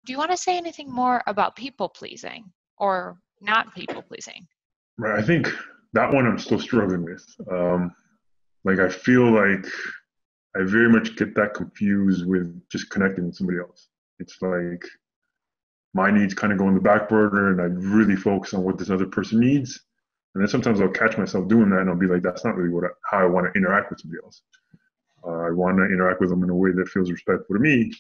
Do you want to say anything more about people pleasing or not people pleasing? Right. I think that one I'm still struggling with. Like I feel like I very much get that confused with just connecting with somebody else. It's like my needs kind of go in the back burner and I really focus on what this other person needs. And then sometimes I'll catch myself doing that and I'll be like, that's not really how I want to interact with somebody else. I want to interact with them in a way that feels respectful to me.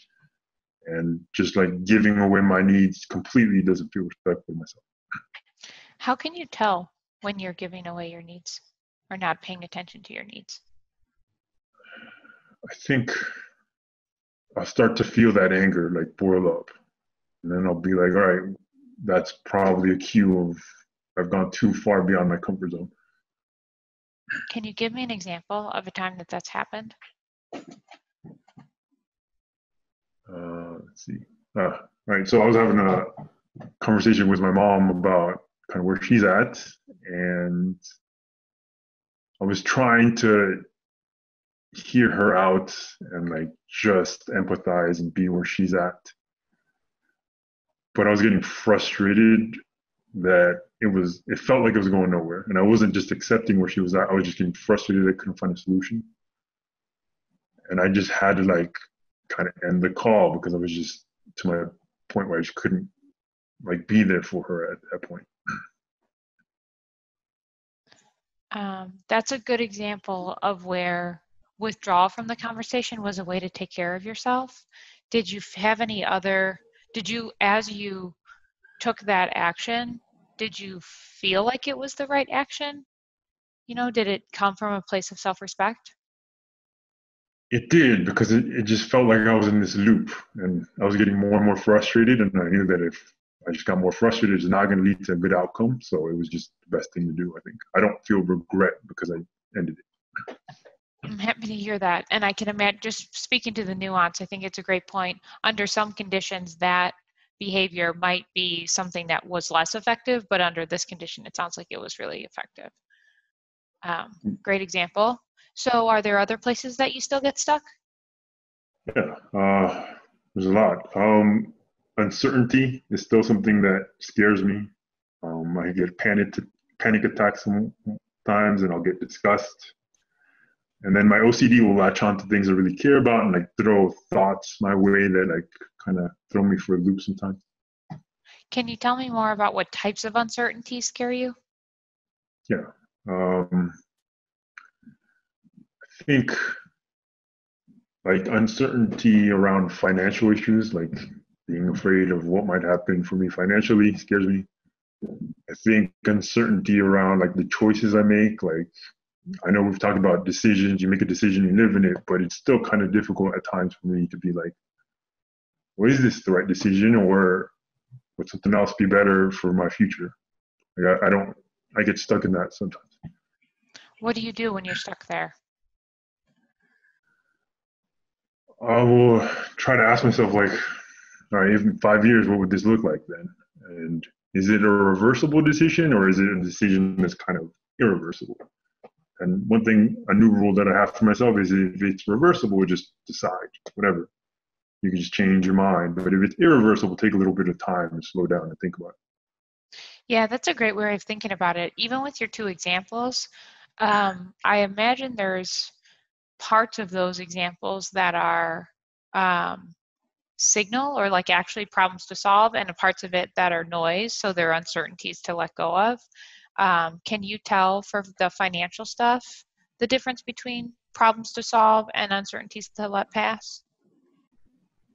And just like giving away my needs completely doesn't feel respectful to myself. How can you tell when you're giving away your needs or not paying attention to your needs? I think I'll start to feel that anger like boil up. And then I'll be like, all right, that's probably a cue of I've gone too far beyond my comfort zone. Can you give me an example of a time that that's happened? Let's see. All right. So I was having a conversation with my mom about kind of where she's at. And I was trying to hear her out and like just empathize and be where she's at. But I was getting frustrated that it felt like it was going nowhere. And I wasn't just accepting where she was at. I was just getting frustrated. I couldn't find a solution. And I just had to like kind of end the call because I was just to my point where I just couldn't like be there for her at that point. That's a good example of where withdrawal from the conversation was a way to take care of yourself. Did you have any other, as you took that action, did you feel like it was the right action? You know, did it come from a place of self-respect? It did because it just felt like I was in this loop and I was getting more and more frustrated. And I knew that if I just got more frustrated, it's not going to lead to a good outcome. So it was just the best thing to do, I think. I don't feel regret because I ended it. I'm happy to hear that. And I can imagine, just speaking to the nuance, I think it's a great point. Under some conditions, that behavior might be something that was less effective, but under this condition, it sounds like it was really effective. Great example. So are there other places that you still get stuck? Yeah, there's a lot. Uncertainty is still something that scares me. I get panic attacks sometimes, and I'll get disgust. And then my OCD will latch on to things I really care about and like throw thoughts my way that like kind of throw me for a loop sometimes. Can you tell me more about what types of uncertainties scare you? Yeah. I think like uncertainty around financial issues, like being afraid of what might happen for me financially scares me. I think uncertainty around like the choices I make, like I know we've talked about decisions, you make a decision, you live in it, but it's still kind of difficult at times for me to be like, well, is this the right decision or would something else be better for my future? Like I get stuck in that sometimes. What do you do when you're stuck there? I will try to ask myself like, all right, in 5 years, what would this look like then? And is it a reversible decision or is it a decision that's kind of irreversible? And one thing, a new rule that I have for myself is if it's reversible, just decide, whatever. You can just change your mind. But if it's irreversible, take a little bit of time and slow down and think about it. Yeah, that's a great way of thinking about it. Even with your two examples, I imagine there's parts of those examples that are signal or like actually problems to solve, and parts of it that are noise, so they're uncertainties to let go of. Can you tell for the financial stuff the difference between problems to solve and uncertainties to let pass?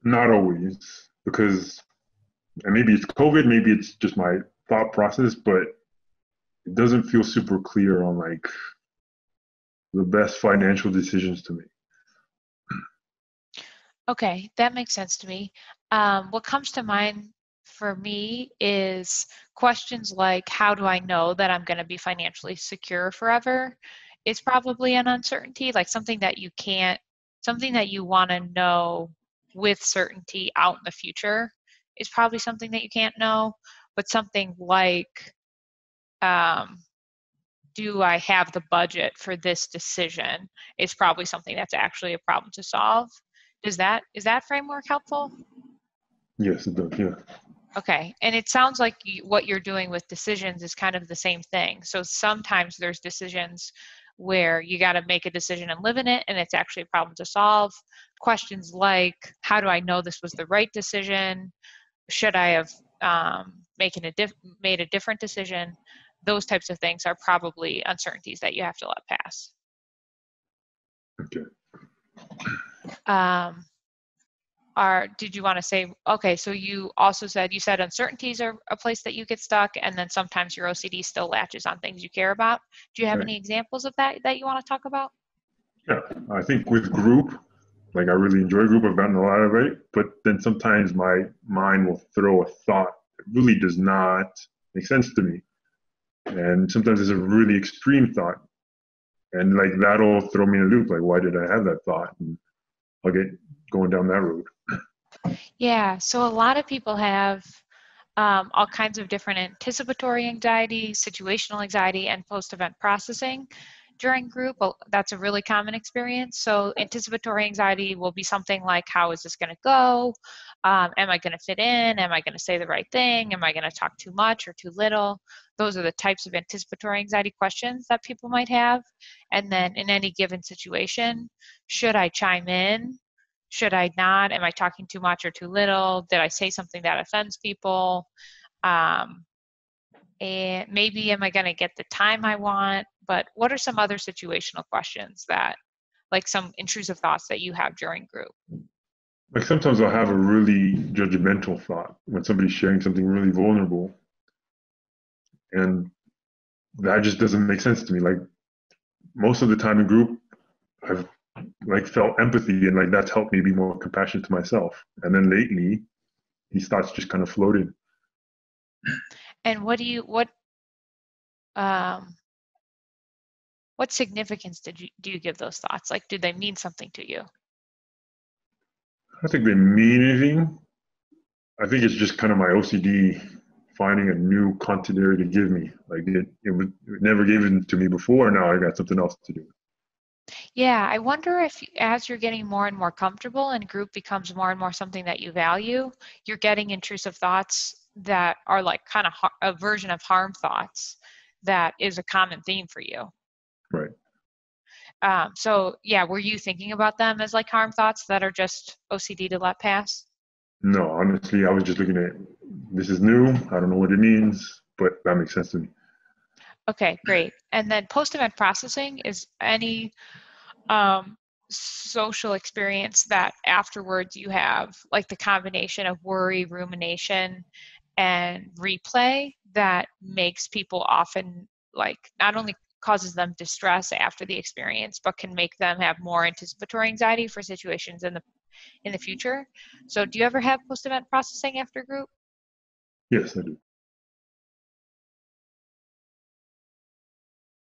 Not always, because and maybe it's COVID, maybe it's just my thought process, but it doesn't feel super clear on like the best financial decisions to make. Okay, that makes sense to me. What comes to mind for me is questions like, how do I know that I'm going to be financially secure forever? It's probably an uncertainty, like something that you want to know with certainty out in the future is probably something that you can't know, but something like, do I have the budget for this decision is probably something that's actually a problem to solve. Is that framework helpful? Yes, it does. Yeah. Okay, and it sounds like what you're doing with decisions is kind of the same thing. So sometimes there's decisions where you got to make a decision and live in it, and it's actually a problem to solve. Questions like, how do I know this was the right decision? Should I have made a different decision? Those types of things are probably uncertainties that you have to let pass. Okay. Um, did you want to say, okay, so you said uncertainties are a place that you get stuck, and then sometimes your OCD still latches on things you care about. Do you have Right. any examples of that you want to talk about? Yeah. I think with group, like I really enjoy group. I've gotten a lot of it, but then sometimes my mind will throw a thought that really does not make sense to me, and sometimes it's a really extreme thought, and like that'll throw me in a loop. Like, why did I have that thought? And I'll get going down that road. Yeah, so a lot of people have all kinds of different anticipatory anxiety, situational anxiety, and post-event processing during group. That's a really common experience. So anticipatory anxiety will be something like, how is this going to go? Am I going to fit in? Am I going to say the right thing? Am I going to talk too much or too little? Those are the types of anticipatory anxiety questions that people might have. And then in any given situation, should I chime in? Should I not? Am I talking too much or too little? Did I say something that offends people? Um, and maybe am I going to get the time I want? But what are some other situational questions that, like some intrusive thoughts that you have during group? Like sometimes I'll have a really judgmental thought when somebody's sharing something really vulnerable, and that just doesn't make sense to me. Like most of the time in group, I've like felt empathy, and like that's helped me be more compassionate to myself. And then lately, these thoughts just kind of floated. And um, what significance do you give those thoughts? Like, do they mean something to you? I don't think they mean anything. I think it's just kind of my OCD finding a new content area to give me. Like it never gave it to me before. Now I got something else to do. Yeah, I wonder if as you're getting more and more comfortable and group becomes more and more something that you value, you're getting intrusive thoughts that are like kind of a version of harm thoughts that is a common theme for you. Right. So yeah, were you thinking about them as like harm thoughts that are just OCD to let pass? No, honestly, I was just looking at this is new. I don't know what it means, but that makes sense to me. Okay, great. And then post-event processing is any um, social experience that afterwards you have, like the combination of worry, rumination, and replay that makes people often like not only causes them distress after the experience, but can make them have more anticipatory anxiety for situations in the future. So do you ever have post-event processing after group? Yes, I do.